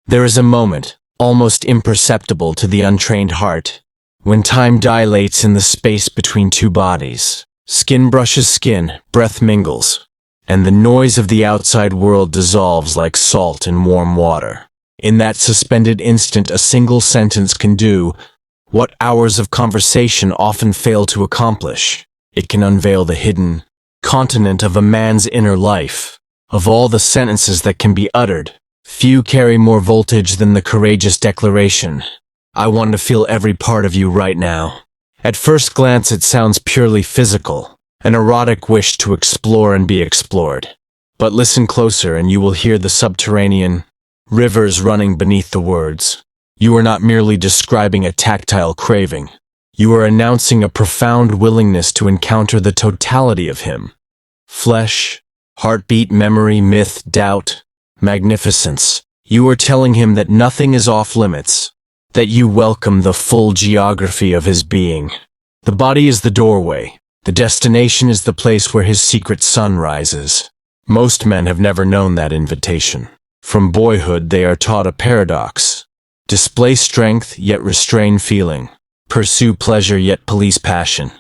There is a moment, almost imperceptible to the untrained heart, when time dilates in the space between two bodies. Skin brushes skin, breath mingles, and the noise of the outside world dissolves like salt in warm water. In that suspended instant, a single sentence can do what hours of conversation often fail to accomplish. It can unveil the hidden continent of a man's inner life. Of all the sentences that can be uttered, few carry more voltage than the courageous declaration, "I want to feel every part of you right now." At first glance, it sounds purely physical, an erotic wish to explore and be explored. But listen closer and you will hear the subterranean rivers running beneath the words. You are not merely describing a tactile craving. You are announcing a profound willingness to encounter the totality of him. Flesh, heartbeat, memory, myth, doubt, magnificence. You are telling him that nothing is off limits, that you welcome the full geography of his being. The body is the doorway. The destination is the place where his secret sun rises. Most men have never known that invitation. From boyhood, they are taught a paradox. Display strength, yet restrain feeling. Pursue pleasure, yet police passion.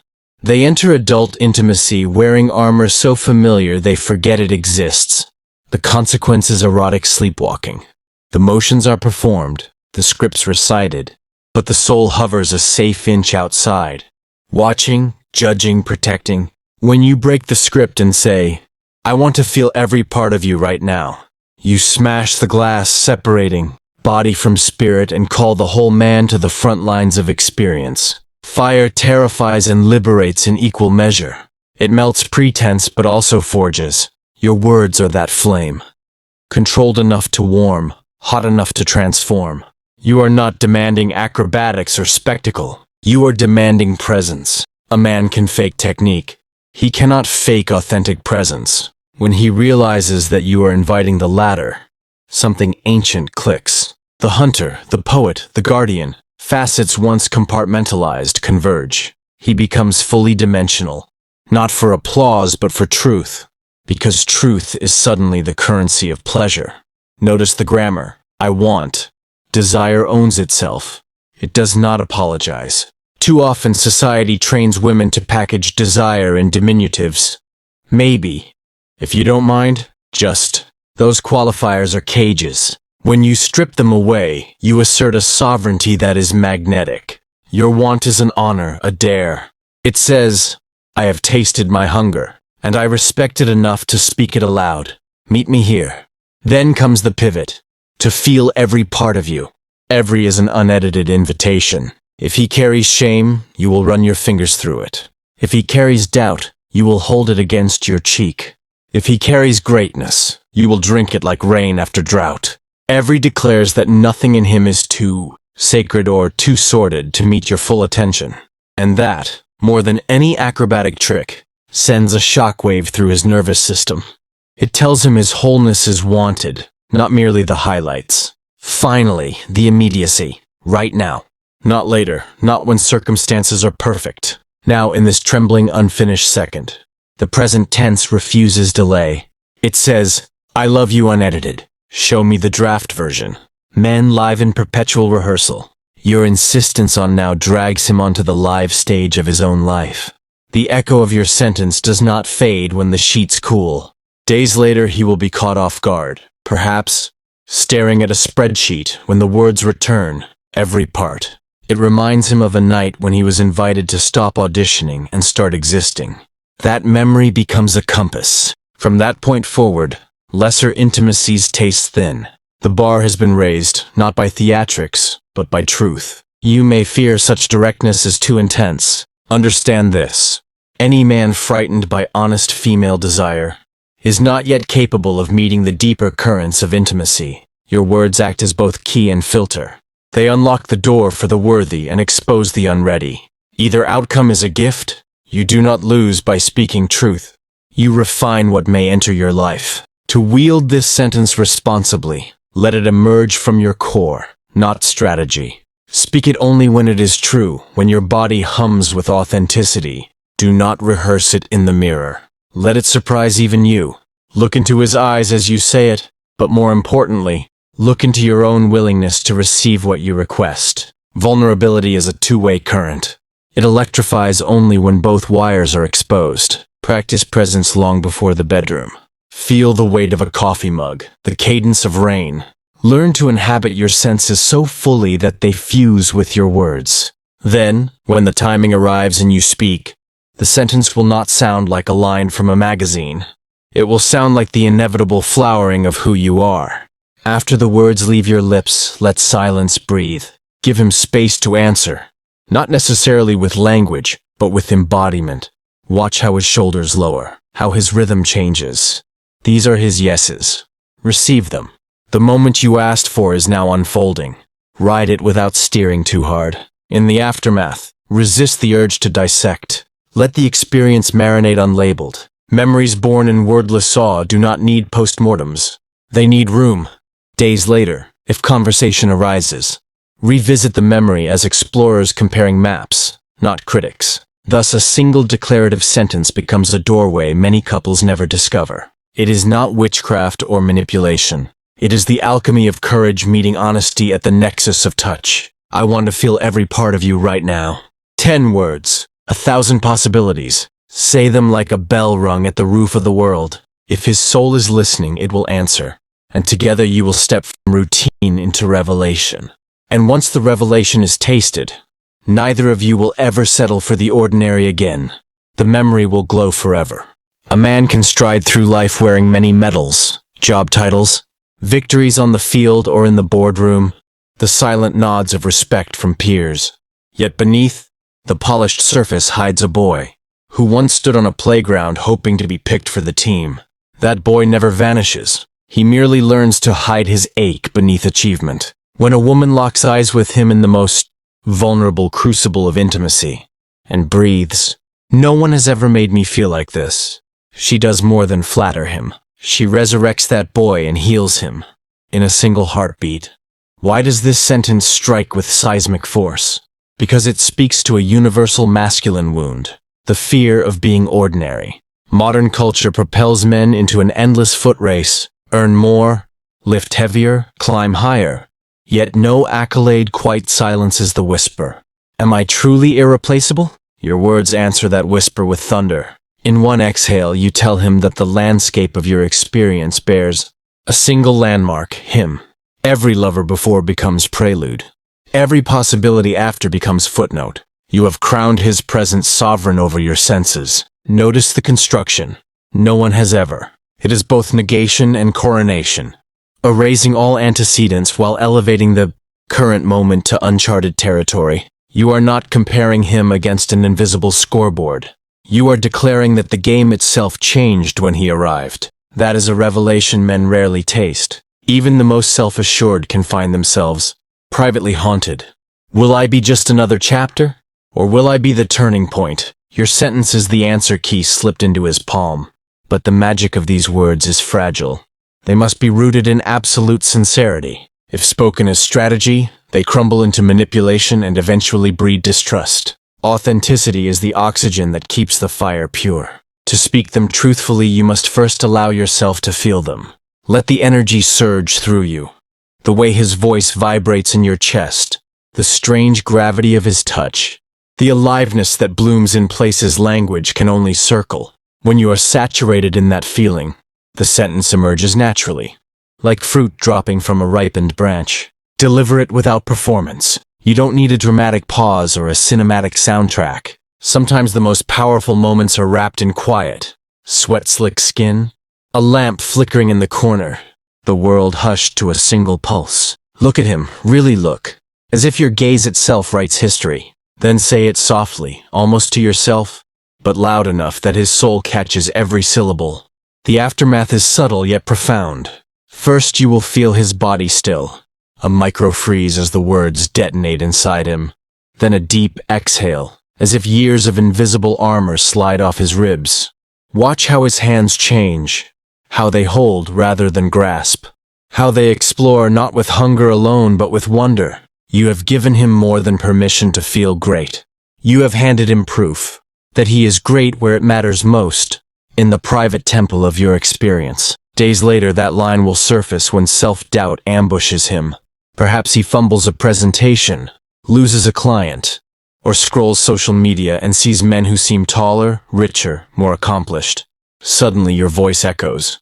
They enter adult intimacy wearing armor so familiar they forget it exists. The consequence is erotic sleepwalking. The motions are performed, the scripts recited, but the soul hovers a safe inch outside, watching, judging, protecting. When you break the script and say, "I want to feel every part of you right now," you smash the glass, separating body from spirit, and call the whole man to the front lines of experience. Fire terrifies and liberates in equal measure. It melts pretense but also forges. Your words are that flame, controlled enough to warm, hot enough to transform. You are not demanding acrobatics or spectacle. You are demanding presence. A man can fake technique. He cannot fake authentic presence. When he realizes that you are inviting the latter, something ancient clicks. The hunter, the poet, the guardian, facets once compartmentalized converge. He becomes fully dimensional, not for applause but for truth, because truth is suddenly the currency of pleasure. Notice the grammar. I want. Desire owns itself. It does not apologize. Too often society trains women to package desire in diminutives. Maybe. If you don't mind, just. Those qualifiers are cages. When you strip them away, you assert a sovereignty that is magnetic. Your want is an honor, a dare. It says, "I have tasted my hunger, and I respect it enough to speak it aloud. Meet me here." Then comes the pivot. To feel every part of you. Every is an unedited invitation. If he carries shame, you will run your fingers through it. If he carries doubt, you will hold it against your cheek. If he carries greatness, you will drink it like rain after drought. Every declares that nothing in him is too sacred or too sordid to meet your full attention. And that, more than any acrobatic trick, sends a shockwave through his nervous system. It tells him his wholeness is wanted, not merely the highlights. Finally, the immediacy. Right now. Not later, not when circumstances are perfect. Now, in this trembling, unfinished second. The present tense refuses delay. It says, "I love you unedited. Show me the draft version." Men live in perpetual rehearsal. Your insistence on now drags him onto the live stage of his own life. The echo of your sentence does not fade when the sheets cool. Days later, he will be caught off guard, perhaps staring at a spreadsheet when the words return, every part. It reminds him of a night when he was invited to stop auditioning and start existing. That memory becomes a compass. From that point forward, lesser intimacies taste thin. The bar has been raised, not by theatrics, but by truth. You may fear such directness is too intense. Understand this. Any man frightened by honest female desire is not yet capable of meeting the deeper currents of intimacy. Your words act as both key and filter. They unlock the door for the worthy and expose the unready. Either outcome is a gift. You do not lose by speaking truth. You refine what may enter your life. To wield this sentence responsibly, let it emerge from your core, not strategy. Speak it only when it is true, when your body hums with authenticity. Do not rehearse it in the mirror. Let it surprise even you. Look into his eyes as you say it, but more importantly, Look into your own willingness to receive what you request. Vulnerability is a two-way current. It electrifies only when both wires are exposed. Practice presence long before the bedroom. Feel the weight of a coffee mug, the cadence of rain. Learn to inhabit your senses so fully that they fuse with your words. Then, when the timing arrives and you speak, the sentence will not sound like a line from a magazine. It will sound like the inevitable flowering of who you are. After the words leave your lips, let silence breathe. Give him space to answer. Not necessarily with language, but with embodiment. Watch how his shoulders lower, how his rhythm changes. These are his yeses. Receive them. The moment you asked for is now unfolding. Ride it without steering too hard. In the aftermath, resist the urge to dissect. Let the experience marinate unlabeled. Memories born in wordless awe do not need postmortems. They need room. Days later, if conversation arises, revisit the memory as explorers comparing maps, not critics. Thus, a single declarative sentence becomes a doorway many couples never discover. It is not witchcraft or manipulation. It is the alchemy of courage meeting honesty at the nexus of touch. I want to feel every part of you right now. 10 words, 1,000 possibilities. Say them like a bell rung at the roof of the world. If his soul is listening, it will answer. And together you will step from routine into revelation. And once the revelation is tasted, neither of you will ever settle for the ordinary again. The memory will glow forever. A man can stride through life wearing many medals, job titles, victories on the field or in the boardroom, the silent nods of respect from peers. Yet beneath, the polished surface hides a boy, who once stood on a playground hoping to be picked for the team. That boy never vanishes. He merely learns to hide his ache beneath achievement. When a woman locks eyes with him in the most vulnerable crucible of intimacy, and breathes, "No one has ever made me feel like this," she does more than flatter him. She resurrects that boy and heals him, in a single heartbeat. Why does this sentence strike with seismic force? Because it speaks to a universal masculine wound, the fear of being ordinary. Modern culture propels men into an endless foot race. Earn more, lift heavier, climb higher. Yet no accolade quite silences the whisper. Am I truly irreplaceable? Your words answer that whisper with thunder. In one exhale, you tell him that the landscape of your experience bears a single landmark, him. Every lover before becomes prelude. Every possibility after becomes footnote. You have crowned his presence sovereign over your senses. Notice the construction. No one has ever. It is both negation and coronation, erasing all antecedents while elevating the current moment to uncharted territory. You are not comparing him against an invisible scoreboard. You are declaring that the game itself changed when he arrived. That is a revelation men rarely taste. Even the most self-assured can find themselves privately haunted. Will I be just another chapter? Or will I be the turning point? Your sentence is the answer key slipped into his palm. But the magic of these words is fragile. They must be rooted in absolute sincerity. If spoken as strategy, they crumble into manipulation and eventually breed distrust. Authenticity is the oxygen that keeps the fire pure. To speak them truthfully, you must first allow yourself to feel them. Let the energy surge through you. The way his voice vibrates in your chest, the strange gravity of his touch, the aliveness that blooms in places language can only circle. When you are saturated in that feeling, the sentence emerges naturally, like fruit dropping from a ripened branch. Deliver it without performance. You don't need a dramatic pause or a cinematic soundtrack. Sometimes the most powerful moments are wrapped in quiet. Sweat-slick skin, a lamp flickering in the corner, the world hushed to a single pulse. Look at him, really look, as if your gaze itself writes history. Then say it softly, almost to yourself, but loud enough that his soul catches every syllable. The aftermath is subtle yet profound. First you will feel his body still, a micro-freeze as the words detonate inside him. Then a deep exhale, as if years of invisible armor slide off his ribs. Watch how his hands change, how they hold rather than grasp, how they explore not with hunger alone but with wonder. You have given him more than permission to feel great. You have handed him proof that he is great where it matters most, in the private temple of your experience. Days later, that line will surface when self-doubt ambushes him. Perhaps he fumbles a presentation, loses a client, or scrolls social media and sees men who seem taller, richer, more accomplished. Suddenly your voice echoes.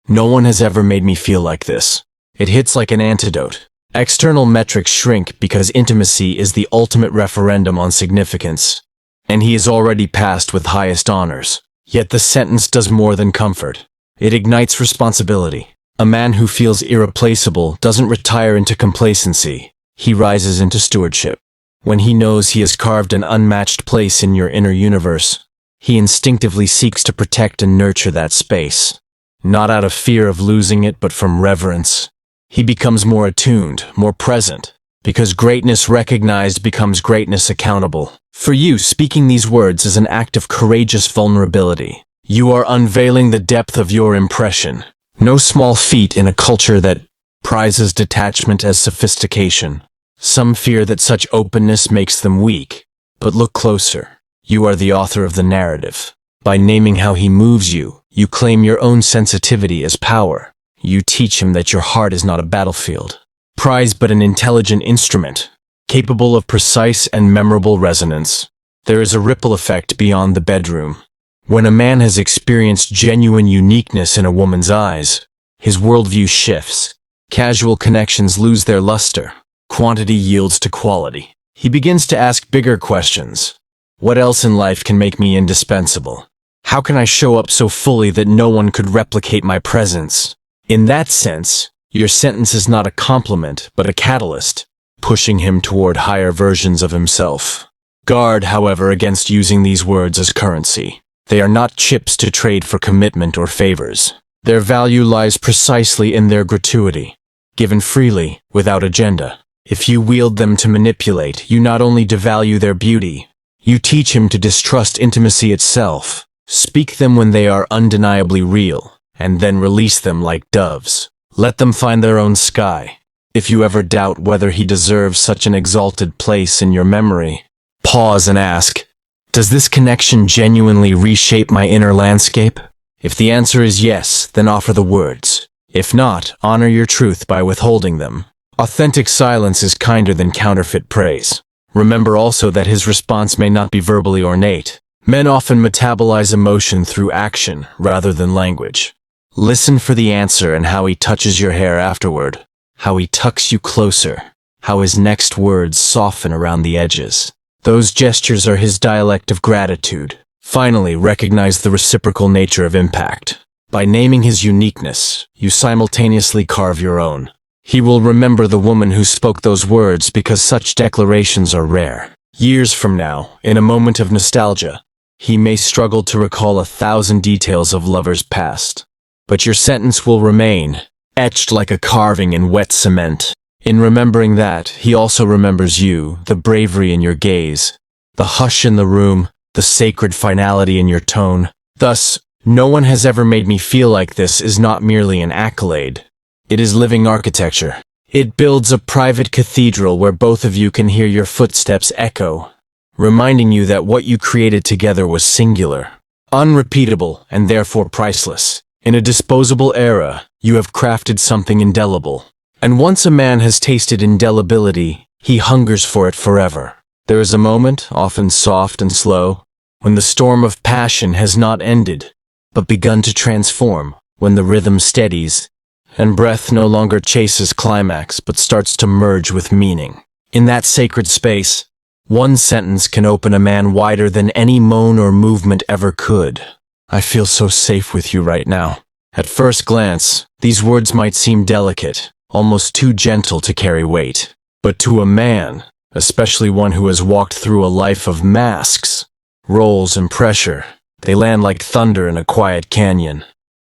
No one has ever made me feel like this. It hits like an antidote. External metrics shrink because intimacy is the ultimate referendum on significance, and he is already passed with highest honors. Yet the sentence does more than comfort. It ignites responsibility. A man who feels irreplaceable doesn't retire into complacency. He rises into stewardship. When he knows he has carved an unmatched place in your inner universe, he instinctively seeks to protect and nurture that space. Not out of fear of losing it, but from reverence. He becomes more attuned, more present, because greatness recognized becomes greatness accountable. For you, speaking these words is an act of courageous vulnerability. You are unveiling the depth of your impression. No small feat in a culture that prizes detachment as sophistication. Some fear that such openness makes them weak. But look closer. You are the author of the narrative. By naming how he moves you, you claim your own sensitivity as power. You teach him that your heart is not a battlefield, prize but an intelligent instrument, capable of precise and memorable resonance. There is a ripple effect beyond the bedroom. When a man has experienced genuine uniqueness in a woman's eyes, his worldview shifts. Casual connections lose their luster. Quantity yields to quality. He begins to ask bigger questions. What else in life can make me indispensable? How can I show up so fully that no one could replicate my presence? In that sense, your sentence is not a compliment, but a catalyst, pushing him toward higher versions of himself. Guard, however, against using these words as currency. They are not chips to trade for commitment or favors. Their value lies precisely in their gratuity, given freely, without agenda. If you wield them to manipulate, you not only devalue their beauty, you teach him to distrust intimacy itself. Speak them when they are undeniably real, and then release them like doves. Let them find their own sky. If you ever doubt whether he deserves such an exalted place in your memory, pause and ask, does this connection genuinely reshape my inner landscape? If the answer is yes, then offer the words. If not, honor your truth by withholding them. Authentic silence is kinder than counterfeit praise. Remember also that his response may not be verbally ornate. Men often metabolize emotion through action rather than language. Listen for the answer and how he touches your hair afterward, how he tucks you closer, how his next words soften around the edges. Those gestures are his dialect of gratitude. Finally, recognize the reciprocal nature of impact. By naming his uniqueness, you simultaneously carve your own. He will remember the woman who spoke those words because such declarations are rare. Years from now, in a moment of nostalgia, he may struggle to recall 1,000 details of lovers past. But your sentence will remain, etched like a carving in wet cement. In remembering that, he also remembers you, the bravery in your gaze, the hush in the room, the sacred finality in your tone. Thus, no one has ever made me feel like this is not merely an accolade. It is living architecture. It builds a private cathedral where both of you can hear your footsteps echo, reminding you that what you created together was singular, unrepeatable, and therefore priceless. In a disposable era, you have crafted something indelible. And once a man has tasted indelibility, he hungers for it forever. There is a moment, often soft and slow, when the storm of passion has not ended, but begun to transform, when the rhythm steadies, and breath no longer chases climax, but starts to merge with meaning. In that sacred space, one sentence can open a man wider than any moan or movement ever could. I feel so safe with you right now. At first glance, these words might seem delicate, almost too gentle to carry weight. But to a man, especially one who has walked through a life of masks, roles, and pressure, they land like thunder in a quiet canyon.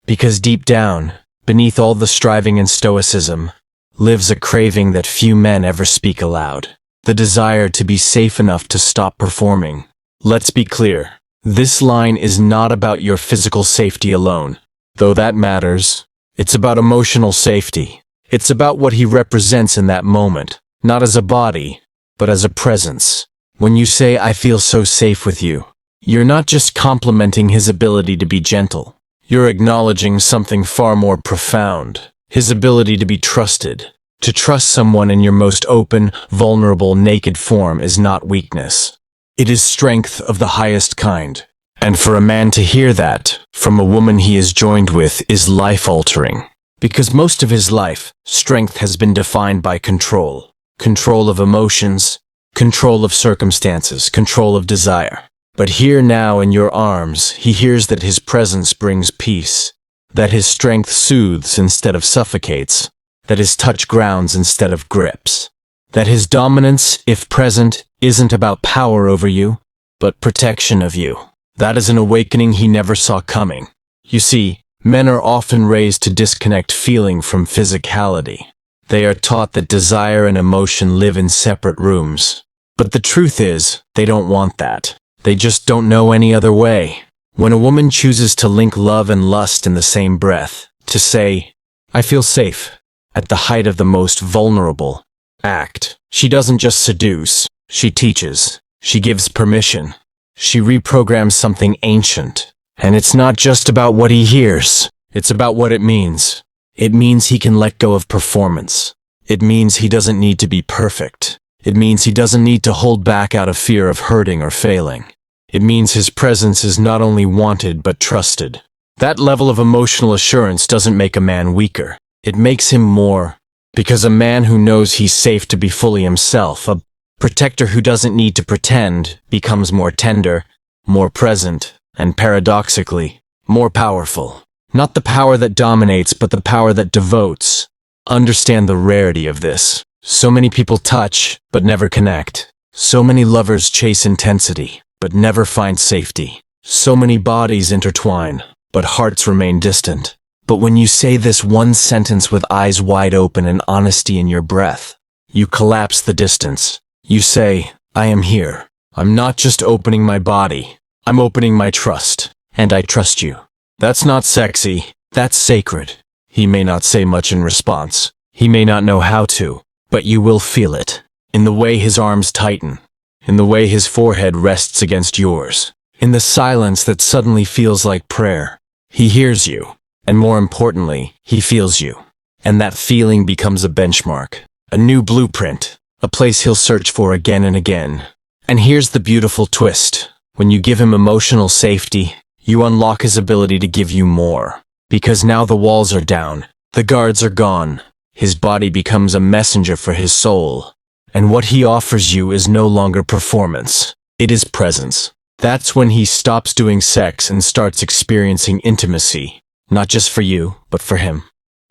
Because deep down, beneath all the striving and stoicism, lives a craving that few men ever speak aloud. The desire to be safe enough to stop performing. Let's be clear. This line is not about your physical safety alone. Though that matters, it's about emotional safety. It's about what he represents in that moment, not as a body, but as a presence. When you say, I feel so safe with you, you're not just complimenting his ability to be gentle. You're acknowledging something far more profound. His ability to be trusted. To trust someone in your most open, vulnerable, naked form is not weakness. It is strength of the highest kind. And for a man to hear that from a woman he is joined with is life-altering. Because most of his life, strength has been defined by control. Control of emotions, control of circumstances, control of desire. But here now in your arms, he hears that his presence brings peace, that his strength soothes instead of suffocates, that his touch grounds instead of grips, that his dominance, if present, isn't about power over you, but protection of you. That is an awakening he never saw coming. You see, men are often raised to disconnect feeling from physicality. They are taught that desire and emotion live in separate rooms. But the truth is, they don't want that. They just don't know any other way. When a woman chooses to link love and lust in the same breath, to say, I feel safe, at the height of the most vulnerable act, she doesn't just seduce, she teaches, she gives permission, she reprograms something ancient. And it's not just about what he hears, it's about what it means. It means he can let go of performance. It means he doesn't need to be perfect. It means he doesn't need to hold back out of fear of hurting or failing. It means his presence is not only wanted but trusted. That level of emotional assurance doesn't make a man weaker. It makes him more. Because a man who knows he's safe to be fully himself, a protector who doesn't need to pretend, becomes more tender, more present, and paradoxically, more powerful. Not the power that dominates, but the power that devotes. Understand the rarity of this. So many people touch, but never connect. So many lovers chase intensity, but never find safety. So many bodies intertwine, but hearts remain distant. But when you say this one sentence with eyes wide open and honesty in your breath, you collapse the distance. You say, I am here. I'm not just opening my body. I'm opening my trust. And I trust you. That's not sexy. That's sacred. He may not say much in response. He may not know how to. But you will feel it. In the way his arms tighten. In the way his forehead rests against yours. In the silence that suddenly feels like prayer. He hears you. And more importantly, he feels you. And that feeling becomes a benchmark. A new blueprint. A place he'll search for again and again. And here's the beautiful twist. When you give him emotional safety, you unlock his ability to give you more. Because now the walls are down. The guards are gone. His body becomes a messenger for his soul. And what he offers you is no longer performance. It is presence. That's when he stops doing sex and starts experiencing intimacy. Not just for you, but for him.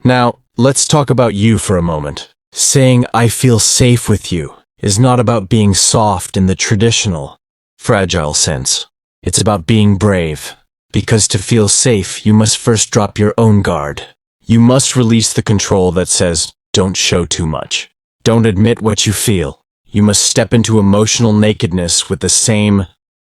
Now, let's talk about you for a moment. Saying, I feel safe with you, is not about being soft in the traditional, fragile sense. It's about being brave. Because to feel safe, you must first drop your own guard. You must release the control that says, don't show too much. Don't admit what you feel. You must step into emotional nakedness with the same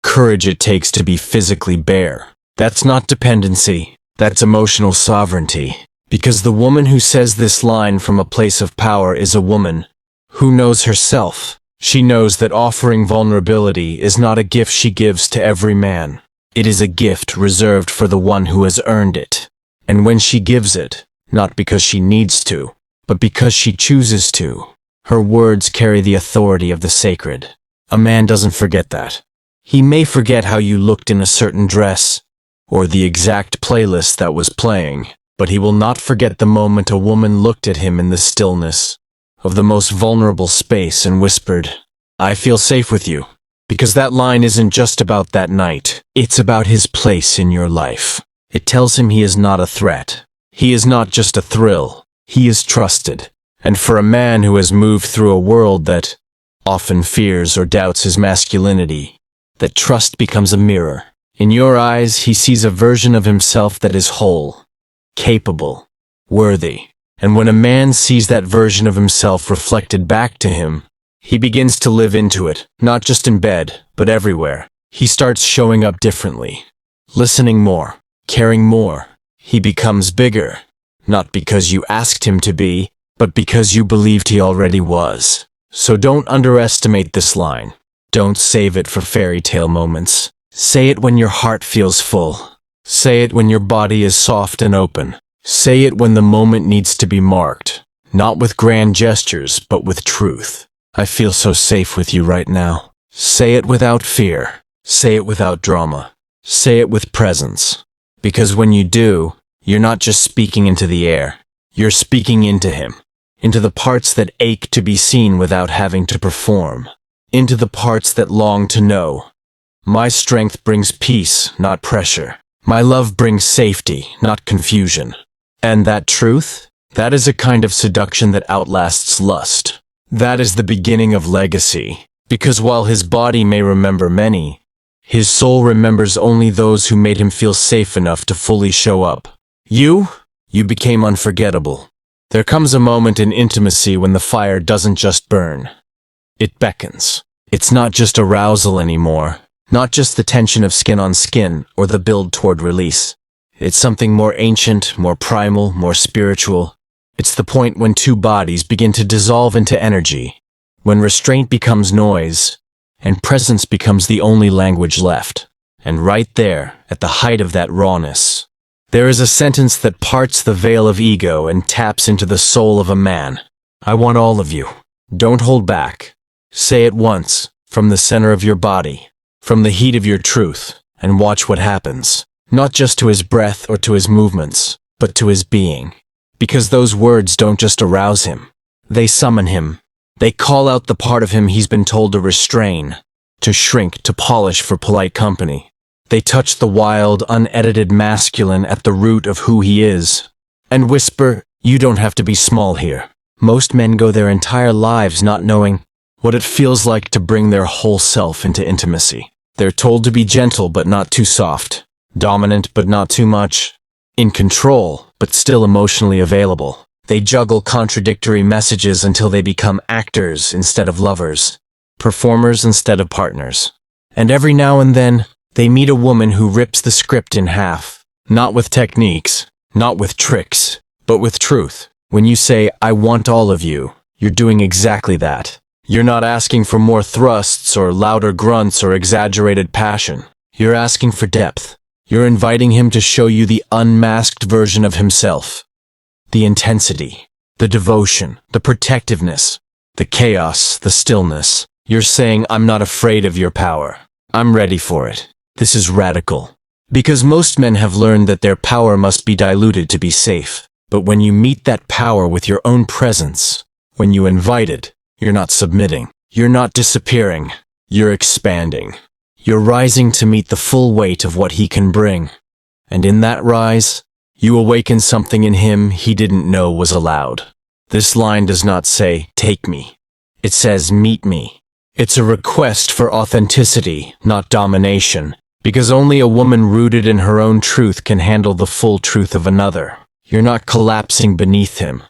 courage it takes to be physically bare. That's not dependency. That's emotional sovereignty. Because the woman who says this line from a place of power is a woman who knows herself. She knows that offering vulnerability is not a gift she gives to every man. It is a gift reserved for the one who has earned it. And when she gives it, not because she needs to, but because she chooses to, her words carry the authority of the sacred. A man doesn't forget that. He may forget how you looked in a certain dress, or the exact playlist that was playing, but he will not forget the moment a woman looked at him in the stillness of the most vulnerable space and whispered, I feel safe with you. Because that line isn't just about that night. It's about his place in your life. It tells him he is not a threat. He is not just a thrill. He is trusted. And for a man who has moved through a world that often fears or doubts his masculinity, that trust becomes a mirror. In your eyes, he sees a version of himself that is whole, capable, worthy. And when a man sees that version of himself reflected back to him, he begins to live into it, not just in bed, but everywhere. He starts showing up differently, listening more, caring more. He becomes bigger, not because you asked him to be, but because you believed he already was. So don't underestimate this line. Don't save it for fairy tale moments. Say it when your heart feels full. Say it when your body is soft and open. Say it when the moment needs to be marked. Not with grand gestures, but with truth. I feel so safe with you right now. Say it without fear. Say it without drama. Say it with presence. Because when you do, you're not just speaking into the air. You're speaking into him. Into the parts that ache to be seen without having to perform. Into the parts that long to know. My strength brings peace, not pressure. My love brings safety, not confusion. And that truth? That is a kind of seduction that outlasts lust. That is the beginning of legacy. Because while his body may remember many, his soul remembers only those who made him feel safe enough to fully show up. You became unforgettable. There comes a moment in intimacy when the fire doesn't just burn. It beckons. It's not just arousal anymore. Not just the tension of skin on skin or the build toward release. It's something more ancient, more primal, more spiritual. It's the point when two bodies begin to dissolve into energy, when restraint becomes noise, and presence becomes the only language left. And right there, at the height of that rawness, there is a sentence that parts the veil of ego and taps into the soul of a man. I want all of you. Don't hold back. Say it once, from the center of your body, from the heat of your truth, and watch what happens. Not just to his breath or to his movements, but to his being. Because those words don't just arouse him. They summon him. They call out the part of him he's been told to restrain, to shrink, to polish for polite company. They touch the wild, unedited masculine at the root of who he is, and whisper, you don't have to be small here. Most men go their entire lives not knowing what it feels like to bring their whole self into intimacy. They're told to be gentle but not too soft, dominant but not too much, in control but still emotionally available. They juggle contradictory messages until they become actors instead of lovers, performers instead of partners. And every now and then, they meet a woman who rips the script in half, not with techniques, not with tricks, but with truth. When you say, I want all of you, you're doing exactly that. You're not asking for more thrusts or louder grunts or exaggerated passion. You're asking for depth. You're inviting him to show you the unmasked version of himself. The intensity, the devotion, the protectiveness, the chaos, the stillness. You're saying, I'm not afraid of your power. I'm ready for it. This is radical. Because most men have learned that their power must be diluted to be safe. But when you meet that power with your own presence, when you invite it, you're not submitting. You're not disappearing. You're expanding. You're rising to meet the full weight of what he can bring. And in that rise, you awaken something in him he didn't know was allowed. This line does not say, take me. It says, meet me. It's a request for authenticity, not domination, because only a woman rooted in her own truth can handle the full truth of another. You're not collapsing beneath him.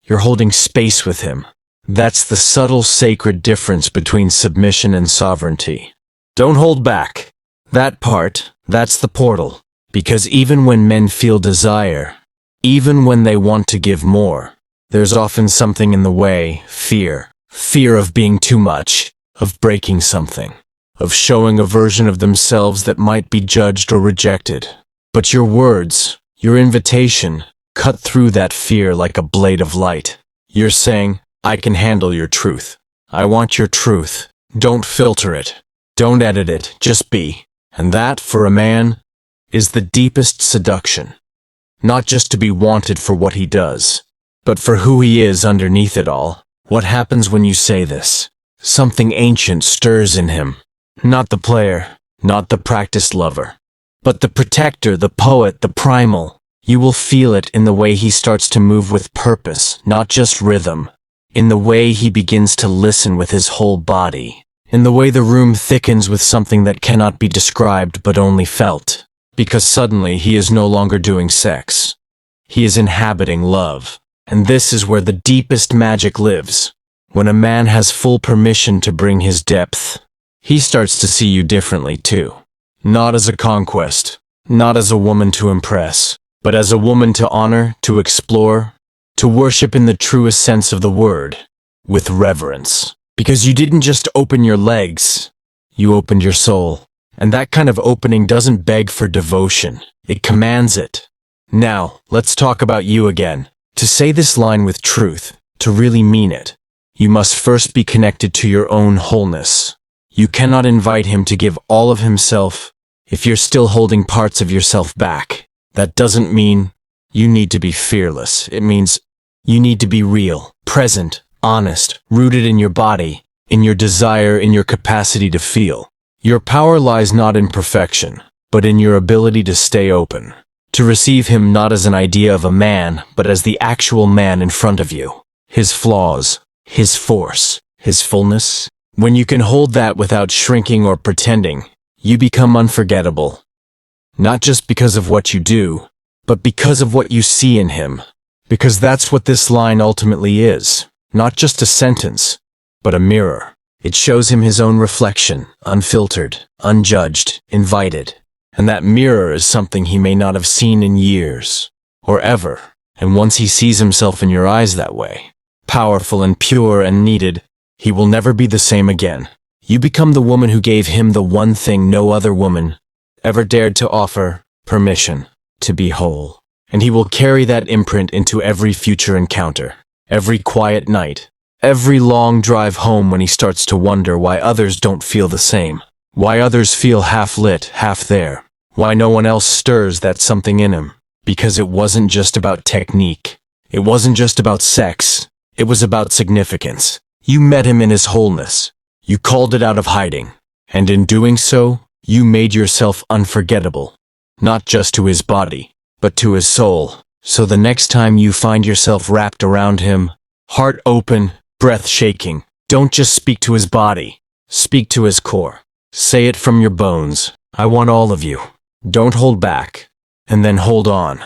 You're holding space with him. That's the subtle, sacred difference between submission and sovereignty. Don't hold back. That part, that's the portal. Because even when men feel desire, even when they want to give more, there's often something in the way, fear. Fear of being too much, of breaking something, of showing a version of themselves that might be judged or rejected. But your words, your invitation, cut through that fear like a blade of light. You're saying, I can handle your truth. I want your truth. Don't filter it. Don't edit it. Just be. And that, for a man, is the deepest seduction. Not just to be wanted for what he does, but for who he is underneath it all. What happens when you say this? Something ancient stirs in him. Not the player, not the practiced lover, but the protector, the poet, the primal. You will feel it in the way he starts to move with purpose, not just rhythm. In the way he begins to listen with his whole body. In the way the room thickens with something that cannot be described but only felt. Because suddenly he is no longer doing sex. He is inhabiting love. And this is where the deepest magic lives. When a man has full permission to bring his depth, he starts to see you differently too. Not as a conquest, not as a woman to impress, but as a woman to honor, to explore, to worship in the truest sense of the word, with reverence. Because you didn't just open your legs, you opened your soul. And that kind of opening doesn't beg for devotion. It commands it. Now, let's talk about you again. To say this line with truth, to really mean it, you must first be connected to your own wholeness. You cannot invite him to give all of himself if you're still holding parts of yourself back. That doesn't mean you need to be fearless. It means you need to be real, present, honest, rooted in your body, in your desire, in your capacity to feel. Your power lies not in perfection, but in your ability to stay open, to receive him not as an idea of a man, but as the actual man in front of you. His flaws, his force, his fullness. When you can hold that without shrinking or pretending, you become unforgettable. Not just because of what you do, but because of what you see in him. Because that's what this line ultimately is. Not just a sentence, but a mirror. It shows him his own reflection, unfiltered, unjudged, invited. And that mirror is something he may not have seen in years, or ever. And once he sees himself in your eyes that way, powerful and pure and needed, he will never be the same again. You become the woman who gave him the one thing no other woman ever dared to offer: permission to be whole. And he will carry that imprint into every future encounter, every quiet night, every long drive home when he starts to wonder why others don't feel the same, why others feel half lit, half there, why no one else stirs that something in him. Because it wasn't just about technique. It wasn't just about sex. It was about significance. You met him in his wholeness. You called it out of hiding. And in doing so, you made yourself unforgettable. Not just to his body, but to his soul. So the next time you find yourself wrapped around him, heart open, breath shaking, don't just speak to his body. Speak to his core. Say it from your bones. I want all of you. Don't hold back. And then hold on.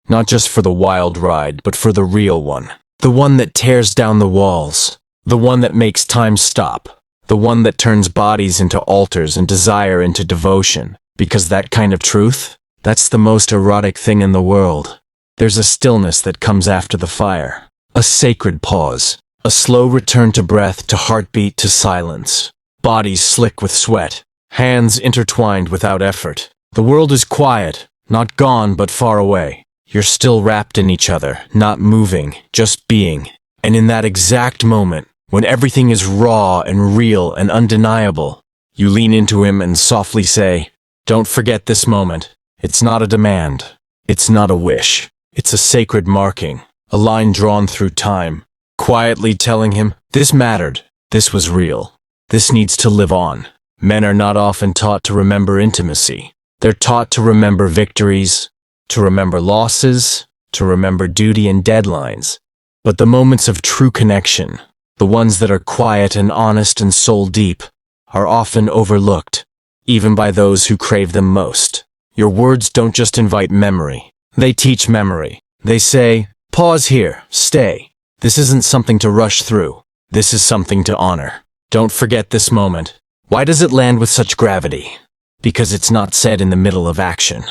Not just for the wild ride, but for the real one. The one that tears down the walls. The one that makes time stop. The one that turns bodies into altars and desire into devotion. Because that kind of truth, that's the most erotic thing in the world. There's a stillness that comes after the fire. A sacred pause. A slow return to breath, to heartbeat, to silence. Bodies slick with sweat. Hands intertwined without effort. The world is quiet. Not gone, but far away. You're still wrapped in each other, not moving, just being. And in that exact moment, when everything is raw and real and undeniable, you lean into him and softly say, "Don't forget this moment. It's not a demand. It's not a wish. It's a sacred marking, a line drawn through time, quietly telling him, this mattered, this was real, this needs to live on." Men are not often taught to remember intimacy. They're taught to remember victories, to remember losses, to remember duty and deadlines. But the moments of true connection, the ones that are quiet and honest and soul deep, are often overlooked, even by those who crave them most. Your words don't just invite memory. They teach memory. They say, pause here, stay. This isn't something to rush through. This is something to honor. Don't forget this moment. Why does it land with such gravity? Because it's not said in the middle of action.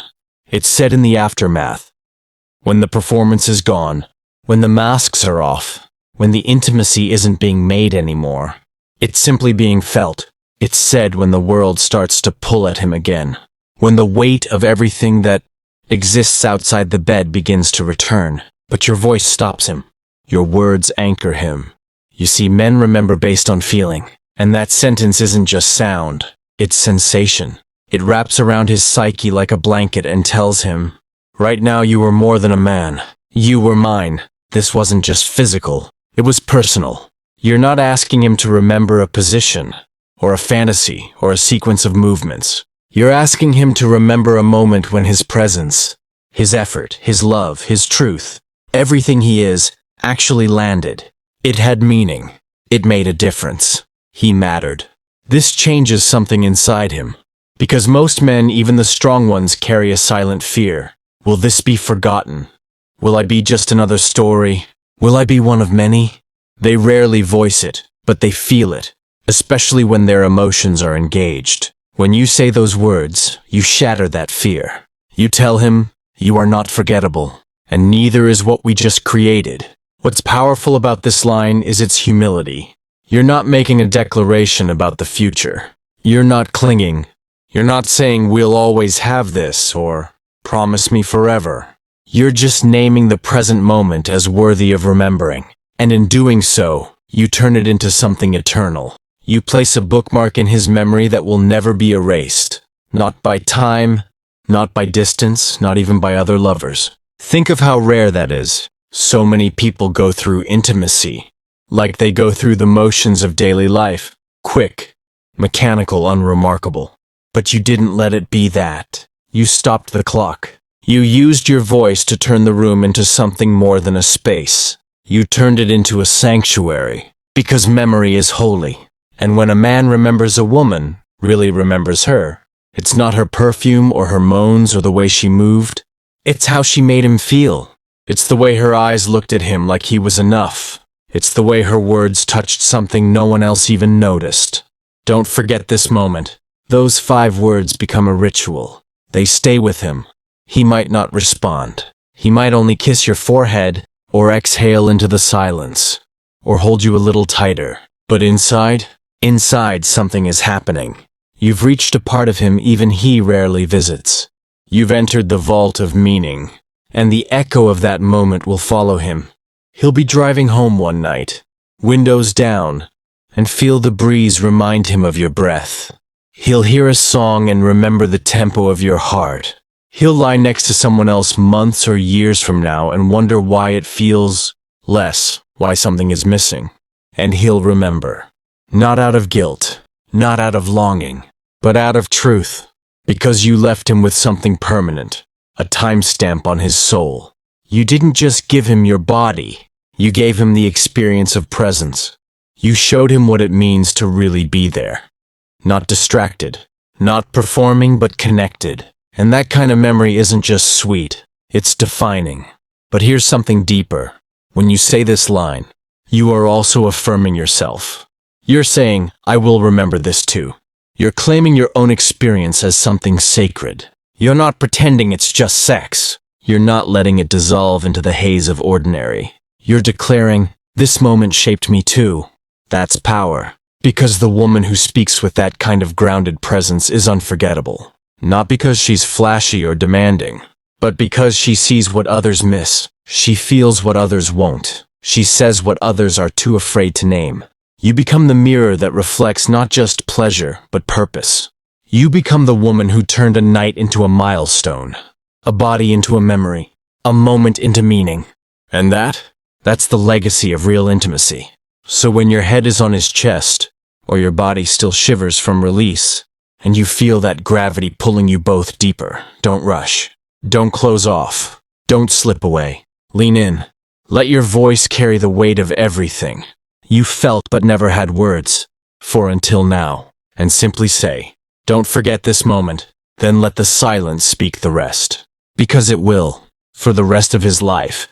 It's said in the aftermath. When the performance is gone, when the masks are off, when the intimacy isn't being made anymore. It's simply being felt. It's said when the world starts to pull at him again. When the weight of everything that exists outside the bed begins to return. But your voice stops him. Your words anchor him. You see, men remember based on feeling. And that sentence isn't just sound. It's sensation. It wraps around his psyche like a blanket and tells him, right now you were more than a man. You were mine. This wasn't just physical. It was personal. You're not asking him to remember a position, or a fantasy, or a sequence of movements. You're asking him to remember a moment when his presence, his effort, his love, his truth, everything he is, actually landed. It had meaning. It made a difference. He mattered. This changes something inside him. Because most men, even the strong ones, carry a silent fear. Will this be forgotten? Will I be just another story? Will I be one of many? They rarely voice it, but they feel it, especially when their emotions are engaged. When you say those words, you shatter that fear. You tell him, you are not forgettable, and neither is what we just created. What's powerful about this line is its humility. You're not making a declaration about the future. You're not clinging. You're not saying we'll always have this or promise me forever. You're just naming the present moment as worthy of remembering. And in doing so, you turn it into something eternal. You place a bookmark in his memory that will never be erased. Not by time, not by distance, not even by other lovers. Think of how rare that is. So many people go through intimacy, like they go through the motions of daily life. Quick, mechanical, unremarkable. But you didn't let it be that. You stopped the clock. You used your voice to turn the room into something more than a space. You turned it into a sanctuary, because memory is holy. And when a man remembers a woman, really remembers her, it's not her perfume or her moans or the way she moved. It's how she made him feel. It's the way her eyes looked at him like he was enough. It's the way her words touched something no one else even noticed. Don't forget this moment. Those 5 words become a ritual. They stay with him. He might not respond. He might only kiss your forehead, or exhale into the silence, or hold you a little tighter. But inside something is happening. You've reached a part of him even he rarely visits. You've entered the vault of meaning, and the echo of that moment will follow him. He'll be driving home one night, windows down, and feel the breeze remind him of your breath. He'll hear a song and remember the tempo of your heart. He'll lie next to someone else months or years from now and wonder why it feels less, why something is missing. And he'll remember. Not out of guilt, not out of longing, but out of truth. Because you left him with something permanent, a timestamp on his soul. You didn't just give him your body, you gave him the experience of presence. You showed him what it means to really be there. Not distracted, not performing, but connected. And that kind of memory isn't just sweet, it's defining. But here's something deeper. When you say this line, you are also affirming yourself. You're saying, I will remember this too. You're claiming your own experience as something sacred. You're not pretending it's just sex. You're not letting it dissolve into the haze of ordinary. You're declaring, this moment shaped me too. That's power. Because the woman who speaks with that kind of grounded presence is unforgettable. Not because she's flashy or demanding, but because she sees what others miss. She feels what others won't. She says what others are too afraid to name. You become the mirror that reflects not just pleasure, but purpose. You become the woman who turned a night into a milestone, a body into a memory, a moment into meaning. And that's the legacy of real intimacy. So when your head is on his chest, or your body still shivers from release, and you feel that gravity pulling you both deeper, don't rush. Don't close off. Don't slip away. Lean in. Let your voice carry the weight of everything you felt but never had words for until now. And simply say, don't forget this moment, then let the silence speak the rest. Because it will, for the rest of his life.